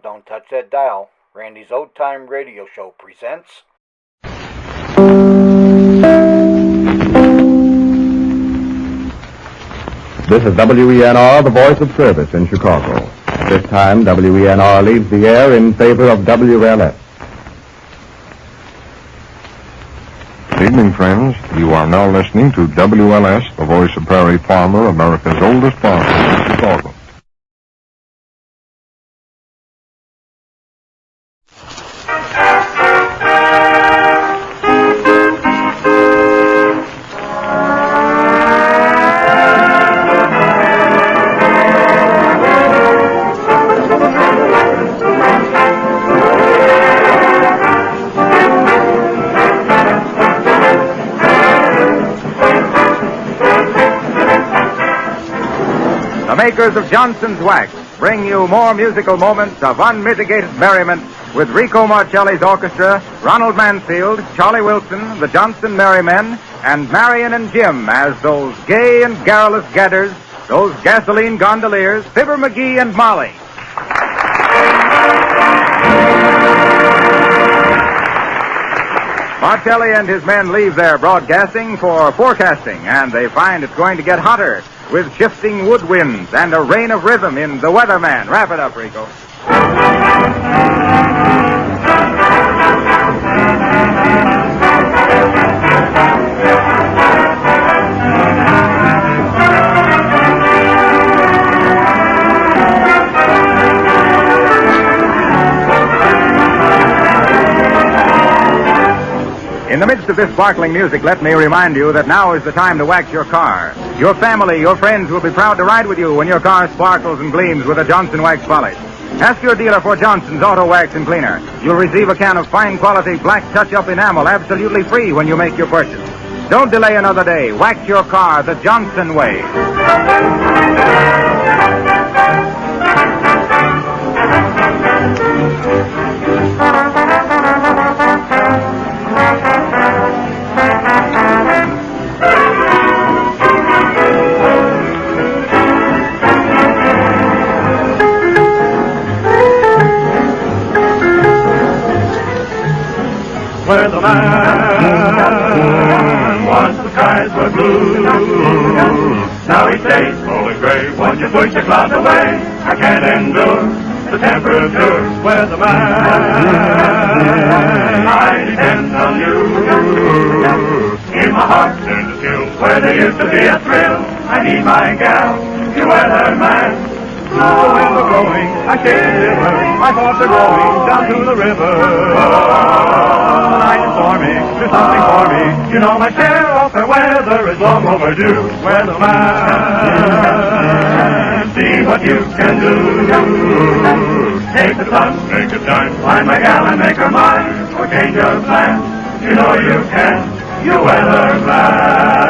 Don't touch that dial. Randy's Old Time Radio Show presents... This is WENR, the voice of service in Chicago. At this time, WENR leaves the air in favor of WLS. Good evening, friends. You are now listening to WLS, the voice of Prairie Farmer, America's oldest farmer in Chicago. The makers of Johnson's Wax bring you more musical moments of unmitigated merriment with Rico Marcelli's orchestra, Ronald Mansfield, Charlie Wilson, the Johnson Merrymen, and Marion and Jim as those gay and garrulous gadders, those gasoline gondoliers, Fibber, McGee, and Molly. Marcelli and his men leave their broadcasting for forecasting, and they find it's going to get hotter with shifting wood winds and a rain of rhythm in The Weatherman. Wrap it up, Rico. In the midst of this sparkling music, let me remind you that now is the time to wax your car. Your family, your friends will be proud to ride with you when your car sparkles and gleams with a Johnson Wax polish. Ask your dealer for Johnson's Auto Wax and Cleaner. You'll receive a can of fine quality black touch-up enamel absolutely free when you make your purchase. Don't delay another day. Wax your car the Johnson way. Where the man once the skies were blue, now he stays cold and gray. Won't you push the clouds away? I can't endure the temperature. Where the man I depend on you. In my heart there's a chill where there used to be a thrill. I need my gal, you weather man. Slow wind was blowing, I shiver. My thoughts are going down to the river. For me, do something for me. You know my share of the weather is long overdue. Weatherman, see what you can do. Take the sun, make it shine. Find my gal and make her mine. Or change your plan. You know you can. You weatherman.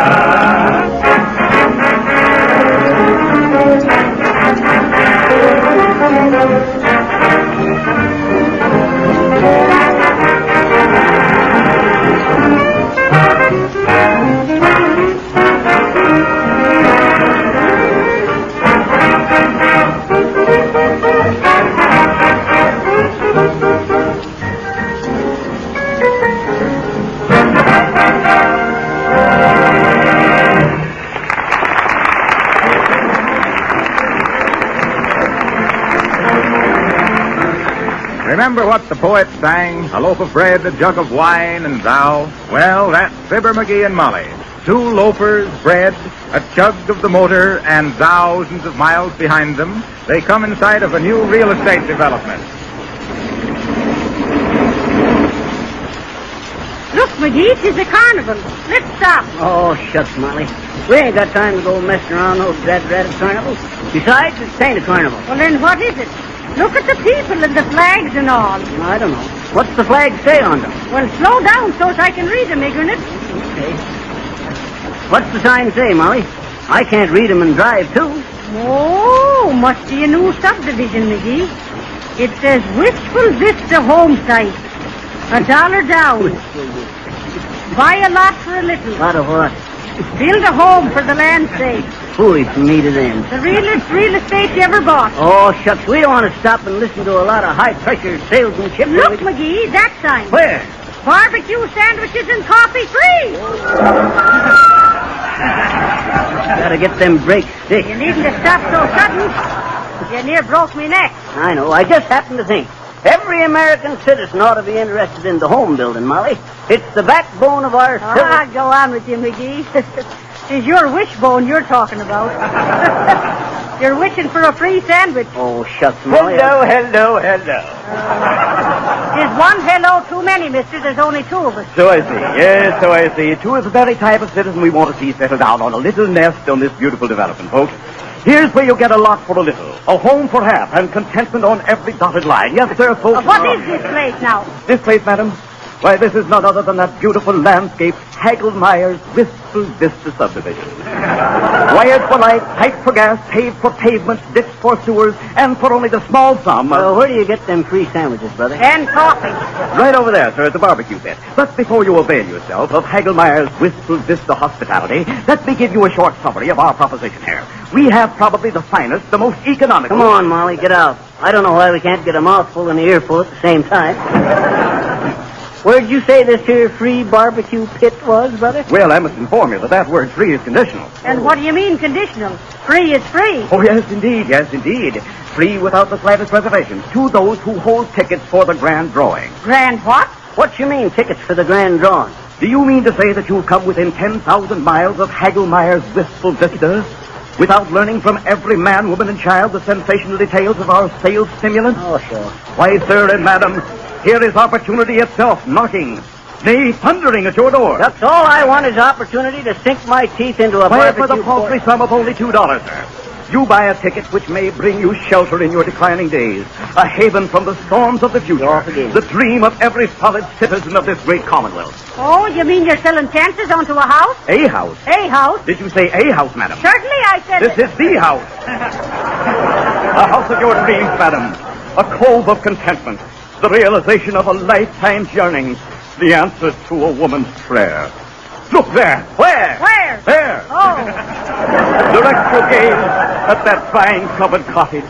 Remember what the poet sang? A loaf of bread, a jug of wine, and thou? Well, that's Fibber, McGee, and Molly. Two loafers, bread, a chug of the motor, and thousands of miles behind them. They come in sight of a new real estate development. Look, McGee, 'tis a carnival. Let's stop. Oh, shucks, Molly. We ain't got time to go messing around those dreaded carnivals. Besides, it ain't a carnival. Well, then what is it? Look at the people and the flags and all. I don't know. What's the flag say on them? Well, slow down so's I can read them, ignorant. Okay. What's the sign say, Molly? I can't read them and drive, too. Oh, must be a new subdivision, McGee. It says Wistful Vista home site. $1 down. Buy a lot for a little. Lot of what? Build a home for the land's sake. Foolish for me to then. The realest real estate you ever bought. Oh, shucks, we don't want to stop and listen to a lot of high-pressure salesmanship. Look, McGee, that sign. Where? Barbecue sandwiches and coffee free. Gotta get them brakes thick. You needn't have stopped so sudden. You near broke me neck. I know. I just happened to think. Every American citizen ought to be interested in the home building, Molly. It's the backbone of our civil... Go on with you, McGee. It's your wishbone you're talking about. You're wishing for a free sandwich. Oh, shucks, Molly. Hello. Is one hello too many, mister? There's only two of us. So I see. Yes, so I see. Two is the very type of citizen we want to see settle down on a little nest on this beautiful development, folks. Here's where you'll get a lot for a little. A home for half and contentment on every dotted line. Yes, sir, folks. What is this place now? This place, madam? Why, this is none other than that beautiful landscape, Hagelmeyer's Wistful Vista subdivision. Wired for light, piped for gas, paved for pavements, ditched for sewers, and for only the small sum of... where do you get them free sandwiches, brother? And coffee. Right over there, sir, at the barbecue pit. But before you avail yourself of Hagelmeyer's Wistful Vista hospitality, let me give you a short summary of our proposition here. We have probably the finest, the most economical... Come on, Molly, get out. I don't know why we can't get a mouthful and an earful at the same time. Where'd you say this here free barbecue pit was, brother? Well, I must inform you that that word free is conditional. And what do you mean conditional? Free is free. Oh, yes, indeed. Free without the slightest reservation to those who hold tickets for the grand drawing. Grand what? What you mean, tickets for the grand drawing? Do you mean to say that you've come within 10,000 miles of Hagelmeyer's Wistful Vista without learning from every man, woman, and child the sensational details of our sales stimulant? Oh, sure. Why, sir and madam, here is opportunity itself knocking, nay, thundering at your door. That's all I want is opportunity to sink my teeth into a Why, barbecue for the paltry sum of only $2, sir. You buy a ticket which may bring you shelter in your declining days, a haven from the storms of the future, the dream of every solid citizen of this great commonwealth. Oh, you mean you're selling chances onto a house? A house? A house? Did you say a house, madam? Certainly I said... This is the house. A house of your dreams, madam. A cove of contentment. The realization of a lifetime's yearning. The answer to a woman's prayer. Look there. Where? Where? There. Oh. Direct your gaze at that fine covered cottage.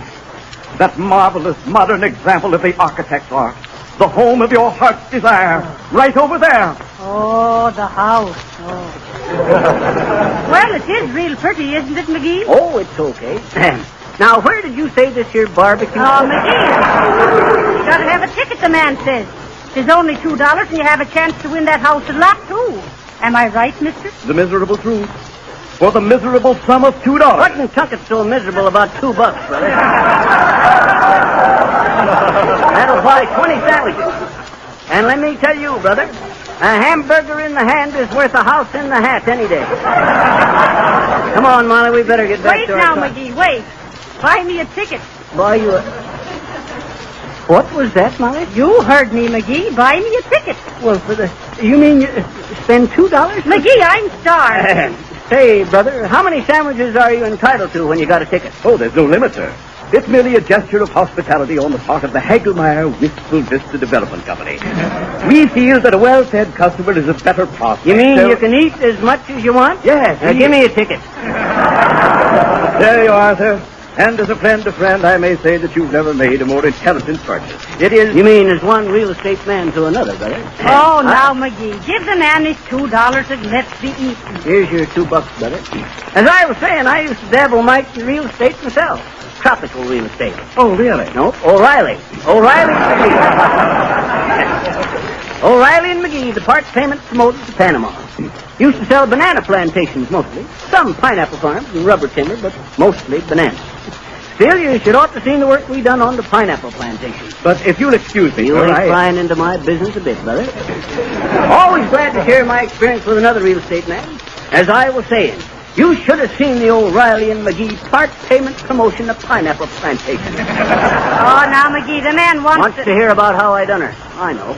That marvelous modern example of the architect's art. The home of your heart's desire. Right over there. Oh, the house. Oh. Well, it is real pretty, isn't it, McGee? Oh, it's okay. Now, where did you say this here barbecue? Oh, McGee. You gotta have a ticket, the man says. There's only $2 and you have a chance to win that house and lot, too. Am I right, mister? The miserable truth. For the miserable sum of $2. What in tucket's so miserable about $2, brother? That'll buy 20 sandwiches. And let me tell you, brother, a hamburger in the hand is worth a house in the hat any day. Come on, Molly, we better get back Wait to our... now, McGee, wait. Buy me a ticket. Buy you a... What was that, Molly? You heard me, McGee. Buy me a ticket. Well, for the... You mean you spend $2? McGee, I'm starved. Say, brother, how many sandwiches are you entitled to when you got a ticket? Oh, there's no limit, sir. It's merely a gesture of hospitality on the part of the Hagelmeyer Wistful Vista Development Company. We feel that a well-fed customer is a better prospect. You mean you can eat as much as you want? Yes. Now, give me a ticket. There you are, sir. And as a friend to friend, I may say that you've never made a more intelligent purchase. It is... You mean as one real estate man to another, brother? Oh, now, McGee, give the man his $2 and let's be eating. Here's your $2, brother. As I was saying, I used to dabble might in real estate myself. Tropical real estate. Oh, really? No, O'Reilly. O'Reilly and McGee. O'Reilly and McGee, the part payment promoted to Panama. Used to sell banana plantations mostly. Some pineapple farms and rubber timber, but mostly bananas. Still, you should ought to seen the work we done on the pineapple plantations. But if you'll excuse me, You sir, ain't prying into my business a bit, brother. Always glad to share my experience with another real estate man. As I was saying, you should have seen the O'Reilly and McGee part payment promotion of pineapple plantations. Oh, now, McGee, the man Wants to hear about how I done her. I know.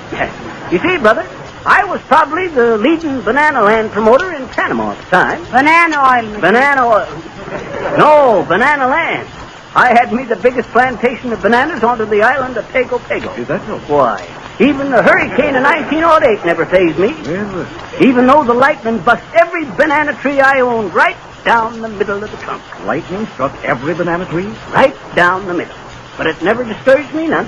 You see, brother, I was probably the leading banana land promoter in Panama at the time. Banana oil, McGee. Banana oil. No, banana land. I had me the biggest plantation of bananas onto the island of Pago Pago. Is that so? Why? Even the hurricane of 1908 never fazed me. Well, Even though the lightning bust every banana tree I owned right down the middle of the trunk. lightning struck every banana tree? Right down the middle. But it never discouraged me none.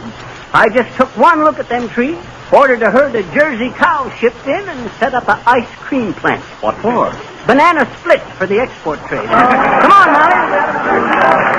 I just took one look at them trees, ordered a herd of Jersey cows shipped in, and set up an ice cream plant. What for? Banana splits for the export trade. Come on, Molly.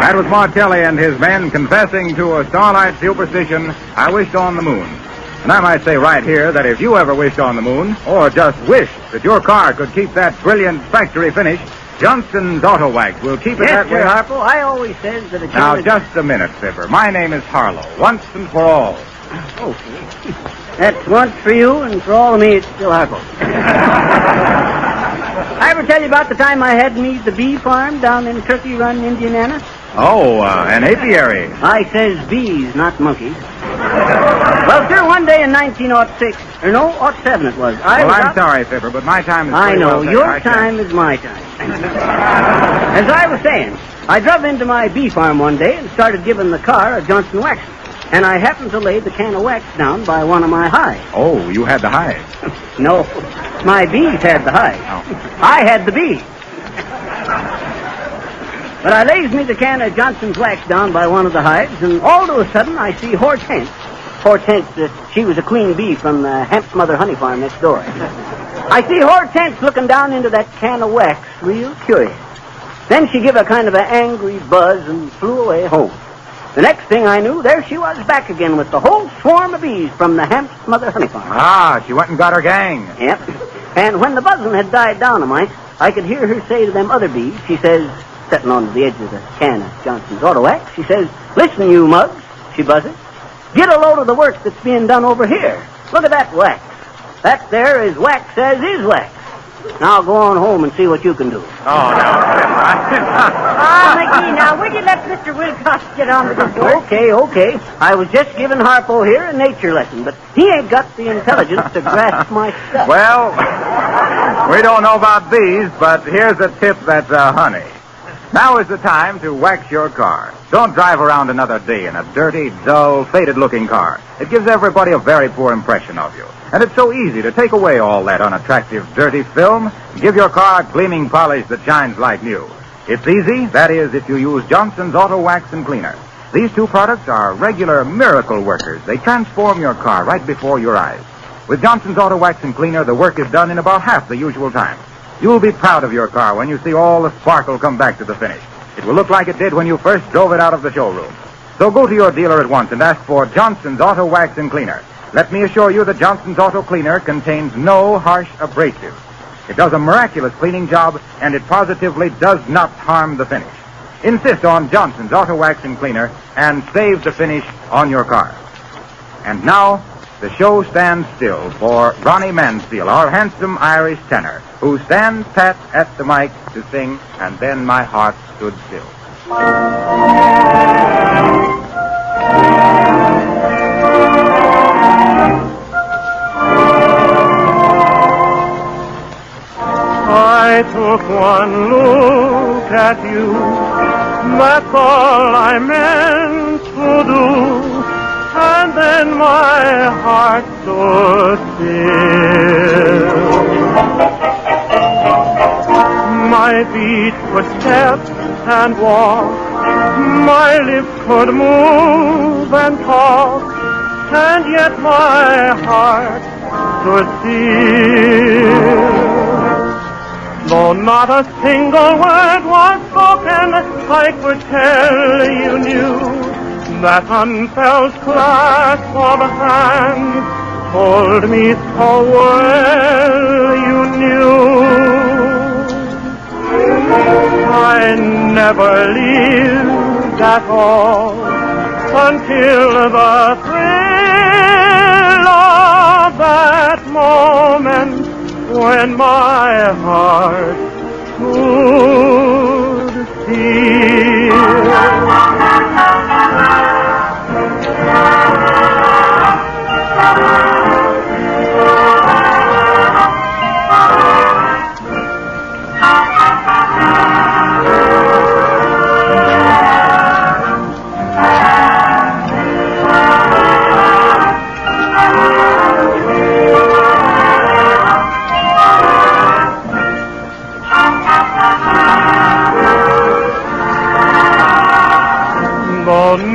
That was Martelli and his men confessing to a starlight superstition, I wished on the moon. And I might say right here that if you ever wished on the moon, or just wished that your car could keep that brilliant factory finish, Johnston's Auto Wax will keep it that way. Yes, Harpo, I always says that a Now, just a minute, Fibber. My name is Harlow, once and for all. Okay. That's once for you, and for all of me, it's still Harpo. I ever tell you about the time I had me the bee farm down in Turkey Run, Indiana? Oh, an apiary. I says bees, not monkeys. Well, sir, one day in 1906, or no, 07 it was. I'm sorry, Fibber, but my time is I pretty know, well your time is my time. As I was saying, I drove into my bee farm one day and started giving the car a Johnson wax. And I happened to lay the can of wax down by one of my hives. Oh, you had the hive. No, my bees had the hive. Oh. I had the bee. But I lays me the can of Johnson's wax down by one of the hives, and all of a sudden I see Hortense. Hortense, she was a queen bee from the Hemp Mother Honey Farm next door. I see Hortense looking down into that can of wax, real curious. Then she give a kind of an angry buzz and flew away home. The next thing I knew, there she was back again with the whole swarm of bees from the Hemp Mother Honey Farm. Ah, she went and got her gang. Yep. And when the buzzing had died down a mite, I could hear her say to them other bees, she says, sitting on the edge of the can of Johnson's Auto Wax, she says, "Listen, you mugs," she buzzes, "get a load of the work that's being done over here. Look at that wax. That there is wax as is wax. Now go on home and see what you can do. Oh, no. McGee, now, would you let Mr. Wilcox get on with his work? Okay. I was just giving Harpo here a nature lesson, but he ain't got the intelligence to grasp my stuff. Well, we don't know about these, but here's a tip that's honey. Now is the time to wax your car. Don't drive around another day in a dirty, dull, faded-looking car. It gives everybody a very poor impression of you. And it's so easy to take away all that unattractive, dirty film and give your car a gleaming polish that shines like new. It's easy, that is, if you use Johnson's Auto Wax and Cleaner. These two products are regular miracle workers. They transform your car right before your eyes. With Johnson's Auto Wax and Cleaner, the work is done in about half the usual time. You'll be proud of your car when you see all the sparkle come back to the finish. It will look like it did when you first drove it out of the showroom. So go to your dealer at once and ask for Johnson's Auto Wax and Cleaner. Let me assure you that Johnson's Auto Cleaner contains no harsh abrasives. It does a miraculous cleaning job, and it positively does not harm the finish. Insist on Johnson's Auto Wax and Cleaner and save the finish on your car. And now, the show stands still for Ronnie Mansfield, our handsome Irish tenor, who stands pat at the mic to sing, And Then My Heart Stood Still. I took one look at you, that's all I meant to do, and then my heart stood still. My feet could step and walk, my lips could move and talk, and yet my heart stood still. Though not a single word was spoken, I could tell you knew that unfelt clasp of hands told me so well you knew. I never lived at all until the thrill of that moment when my heart stood still.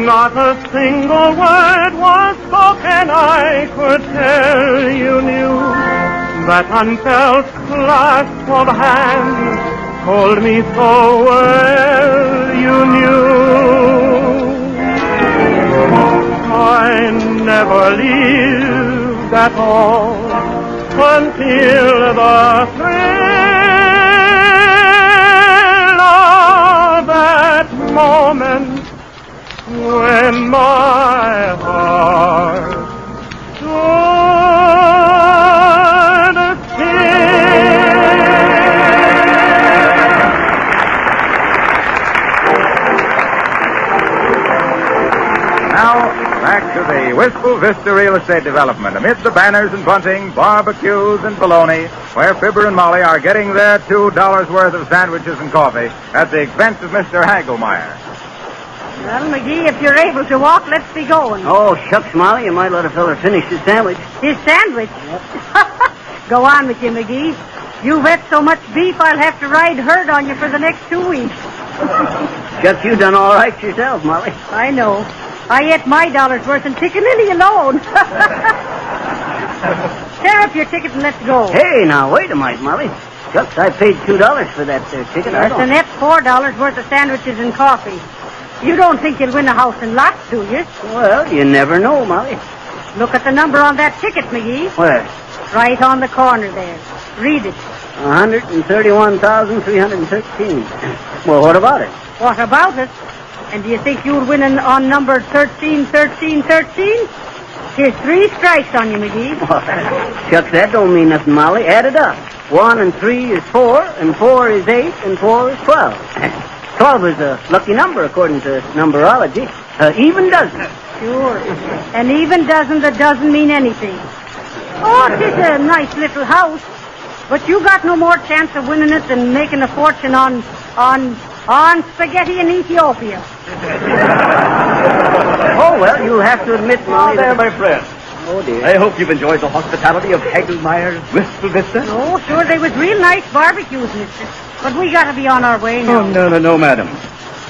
Not a single word was spoken, I could tell you knew that unfelt clasp of hands told me so well you knew. I never lived at all until the thrill of that moment when my heart stood still. Now, back to the Wistful Vista Real Estate Development. Amid the banners and bunting, barbecues and bologna, where Fibber and Molly are getting their $2 worth of sandwiches and coffee at the expense of Mr. Hagelmeyer. Well, McGee, if you're able to walk, let's be going. Oh, shucks, Molly, you might let a fella finish his sandwich. His sandwich? Go on with you, McGee. You've ate so much beef, I'll have to ride herd on you for the next 2 weeks. Shucks, you done all right yourself, Molly. I know. I ate my dollar's worth in piccaninny alone. Tear up your ticket and let's go. Hey, now, wait a minute, Molly. Shucks, I paid $2 for that ticket. That's a net $4 worth of sandwiches and coffee. You don't think you'll win a house and lot, do you? Well, you never know, Molly. Look at the number on that ticket, McGee. Where? Right on the corner there. Read it. 131,313. Well, what about it? What about it? And do you think you'll win on number 131313? Here's 3 strikes on you, McGee. Shucks, that don't mean nothing, Molly. Add it up. 1 and 3 is 4, and 4 is 8, and 4 is 12. 12 is a lucky number according to numberology. Even dozen. Sure. An even dozen that doesn't mean anything. Oh, it is a nice little house. But you got no more chance of winning it than making a fortune on spaghetti in Ethiopia. Oh, well, you'll have to admit, Molly. There, my friend. Oh, dear. I hope you've enjoyed the hospitality of Hagelmeyer's Wistful Vista. Oh, sure, they was real nice barbecues, mister. But we gotta be on our way now. Oh, no, madam.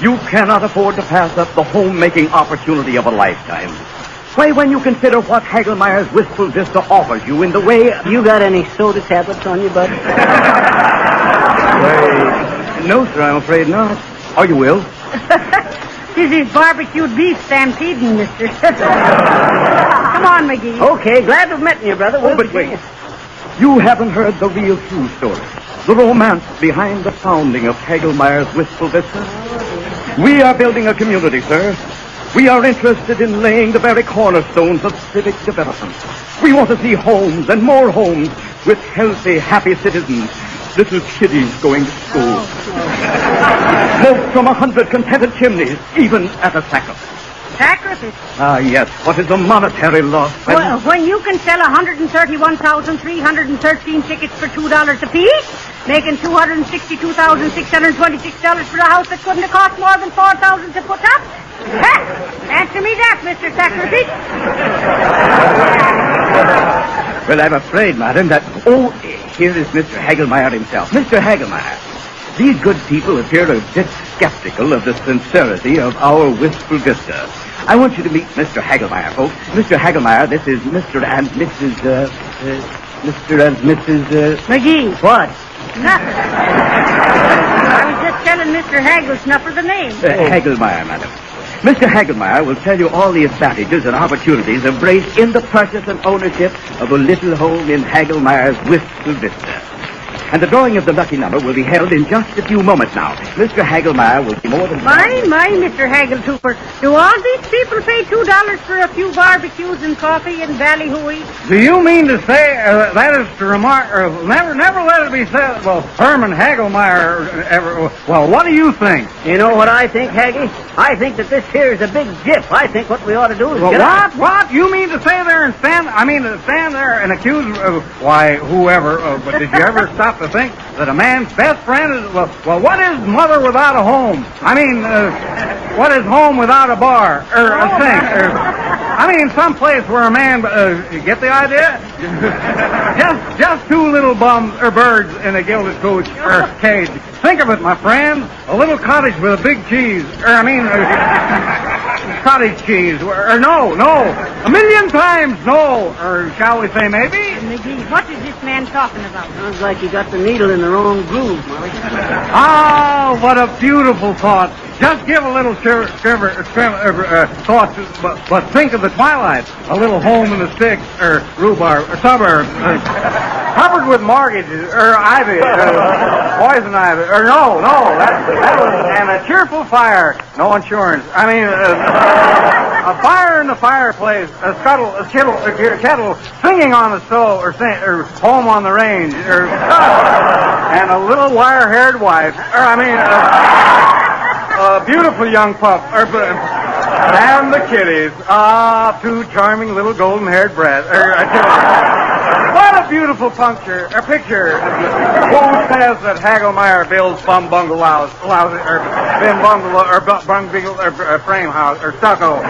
You cannot afford to pass up the homemaking opportunity of a lifetime. Why, when you consider what Hagelmeyer's Wistful Vista offers you in the way... You got any soda tablets on you, bud? Why, no, sir, I'm afraid not. Or you will. This is barbecued beef stampeding, mister. Come on, McGee. Okay, glad to have met you, brother. Oh, but wait. You haven't heard the real true story. The romance behind the founding of Hagelmeyer's Wistful Vista. We are building a community, sir. We are interested in laying the very cornerstones of civic development. We want to see homes and more homes with healthy, happy citizens. Little kiddies going to school. Smoke from 100 contented chimneys, even at a sacrifice. Sacrifice? Ah, yes. What is a monetary loss? Well, when you can sell 131,313 tickets for $2 apiece, making $262,626 for a house that couldn't have cost more than $4,000 to put up? Answer me that, Mr. Sacrifice. Well, I'm afraid, madam, that... Oh, here is Mr. Hagelmeyer himself. Mr. Hagelmeyer, these good people appear a bit skeptical of the sincerity of our Wistful Vista. I want you to meet Mr. Hagelmeyer, folks. Mr. Hagelmeyer, this is Mr. and Mrs. McGee. What? Nothing. I was just telling Mr. Hagelsnuffer the name. Hagelmeyer, madam. Mr. Hagelmeyer will tell you all the advantages and opportunities embraced in the purchase and ownership of a little home in Hagelmeyer's Wistful Vista. And the drawing of the lucky number will be held in just a few moments now. Mr. Hagelmeyer will be more than... My, Mr. Hageltooper. Do all these people pay $2 for a few barbecues and coffee and ballyhooey? Do you mean to say that is to remark... never let it be said... Well, Herman Hagelmeyer... well, what do you think? You know what I think, Haggy? I think that this here is a big dip. I think what we ought to do is get out. What? You mean to say there and stand... stand there and accuse... why, whoever... but did you ever stop to think that a man's best friend is... Well, what is mother without a home? What is home without a bar? Or a sink? Some place where a man... you get the idea? just two little birds in a gilded coach or cage. Think of it, my friend. A little cottage with a big cheese. Cottage cheese. No. A million times no. Or shall we say maybe? McGee, what is this man talking about? Sounds like he got the needle in the wrong groove, Molly. Ah, what a beautiful thought. Just give a little thought, but think of the twilight. A little home in the sticks, or rhubarb, or suburb, covered with mortgages, or ivy, poison ivy, or no, that was, and a cheerful fire, no insurance. A fire in the fireplace, a kettle singing on the stove, or home on the range, and a little wire-haired wife, a beautiful young pup, and the kitties. Ah, two charming little golden-haired brats. What a beautiful picture. Who says that Hagelmeyer builds bum bungalows, frame house, or stucco?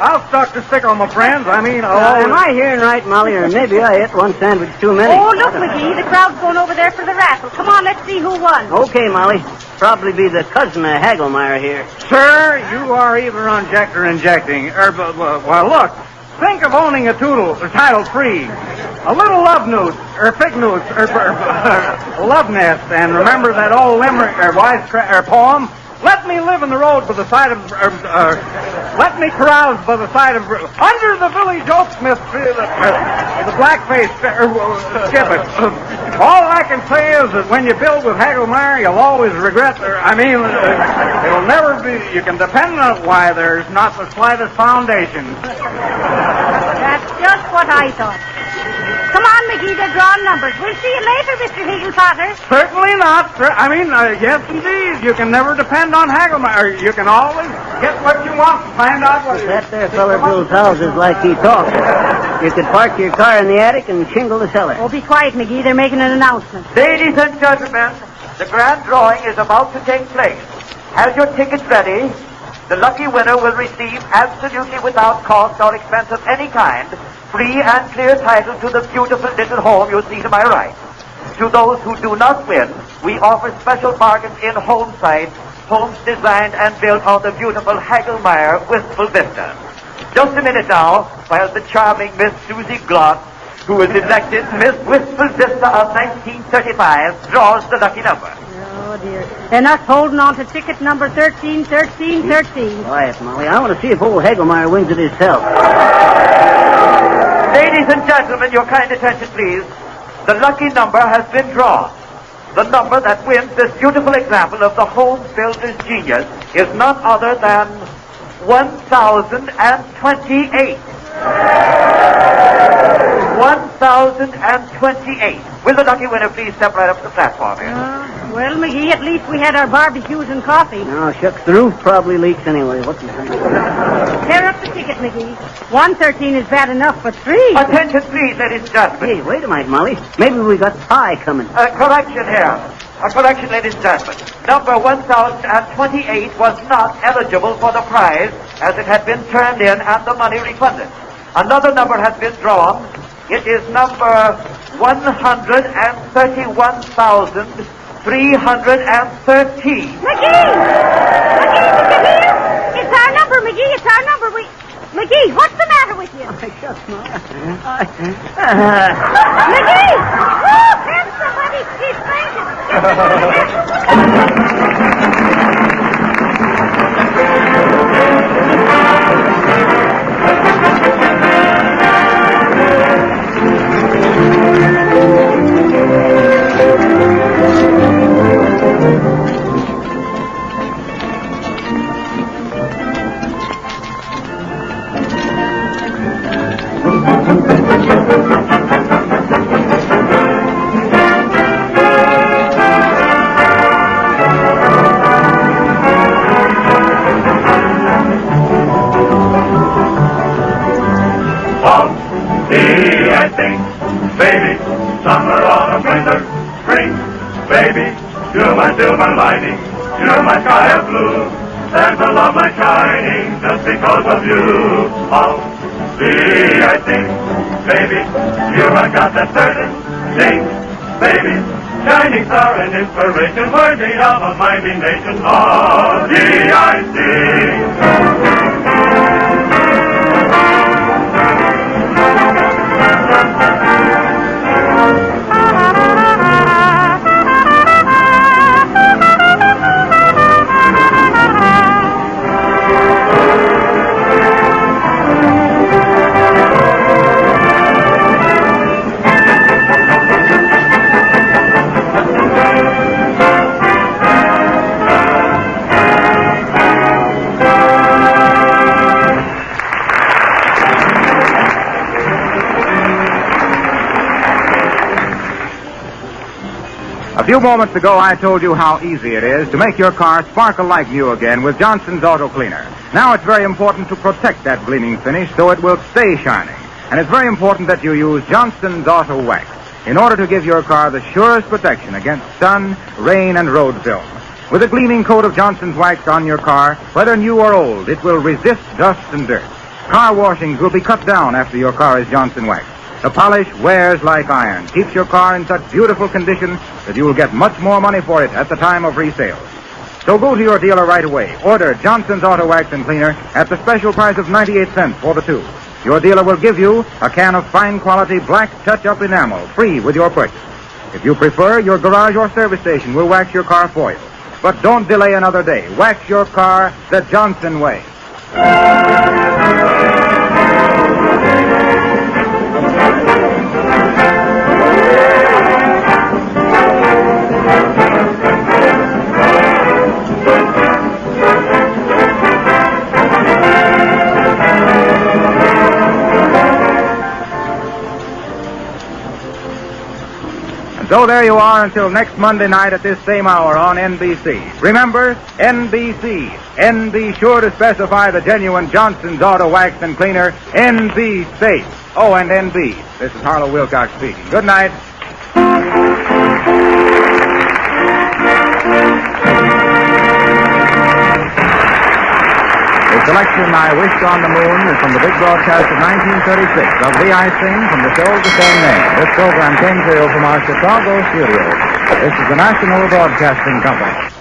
I'll stuck to stick on my friends. Am I hearing right, Molly, or maybe I ate one sandwich too many? Oh, look, McGee, the crowd's going over there for the raffle. Come on, let's see who won. Okay, Molly. Probably be the cousin of Hagelmeyer here. Sir, you are either injecting, well, look. Think of owning a title-free. A little love note, or fig note, or love nest, and remember that old limerick, or poem? Let me live in the road by the side of, let me carouse by the side of, under the village oaksmith, the blackface skip it. All I can say is that when you build with Hagelmeyer, you'll always regret, it'll never be, you can depend on why there's not the slightest foundation. That's just what I thought. Come on, McGee, they're drawing numbers. We'll see you later, Mr. Higginpotter. Certainly not. Yes, indeed. You can never depend on Hagelmeyer. You can always get what you want and find out what If that there feller builds houses like he talks, you could park your car in the attic and shingle the cellar. Oh, be quiet, McGee. They're making an announcement. Ladies and gentlemen, the grand drawing is about to take place. Have your tickets ready. The lucky winner will receive, absolutely without cost or expense of any kind, free and clear title to the beautiful little home you see to my right. To those who do not win, we offer special bargains in home sites, homes designed and built on the beautiful Hagelmeyer Wistful Vista. Just a minute now, while the charming Miss Susie Glott, who was elected Miss Wistful Vista of 1935, draws the lucky number. Oh, dear. And us holding on to ticket number 131313. Quiet, Molly. I want to see if old Hagelmeyer wins it himself. Ladies and gentlemen, your kind attention, please. The lucky number has been drawn. The number that wins this beautiful example of the home builder's genius is none other than 1028. 1028. Will the lucky winner please step right up to the platform here? Well, McGee, at least we had our barbecues and coffee. No, shucks, the roof probably leaks anyway. What's he saying? Tear up the ticket, McGee. 113 is bad enough, but 3... Attention, please, ladies and gentlemen. Hey, wait a minute, Molly. Maybe we got pie coming. Correction here. A correction, ladies and gentlemen. Number 1028 was not eligible for the prize as it had been turned in and the money refunded. Another number has been drawn. It is number 131,313. McGee! McGee, did you hear? It's our number, McGee. It's our number. McGee, what's the matter with you? Shucks, Molly. McGee! Oh, help somebody. He's silver lining, you're my sky of blue. There's a love light shining just because of you. Oh, see, I think, baby, you have got that certain thing, baby, shining star and inspiration worthy of a mighty nation. Oh, gee, I see. A few moments ago, I told you how easy it is to make your car sparkle like new again with Johnson's Auto Cleaner. Now it's very important to protect that gleaming finish so it will stay shining. And it's very important that you use Johnson's Auto Wax in order to give your car the surest protection against sun, rain, and road film. With a gleaming coat of Johnson's Wax on your car, whether new or old, it will resist dust and dirt. Car washings will be cut down after your car is Johnson Wax. The polish wears like iron, keeps your car in such beautiful condition that you will get much more money for it at the time of resale. So go to your dealer right away. Order Johnson's Auto Wax and Cleaner at the special price of 98 cents for the tube. Your dealer will give you a can of fine quality black touch-up enamel free with your purchase. If you prefer, your garage or service station will wax your car for you. But don't delay another day. Wax your car the Johnson way. so there you are until next Monday night at this same hour on NBC. Remember, NBC. And be sure to specify the genuine Johnson's Auto Wax and Cleaner, NB Safe. Oh, and NB. This is Harlow Wilcox speaking. Good night. The selection I Wished on the Moon is from the big broadcast of 1936 of The I Sing from the show of the same name. This program came to you from our Chicago studios. This is the National Broadcasting Company.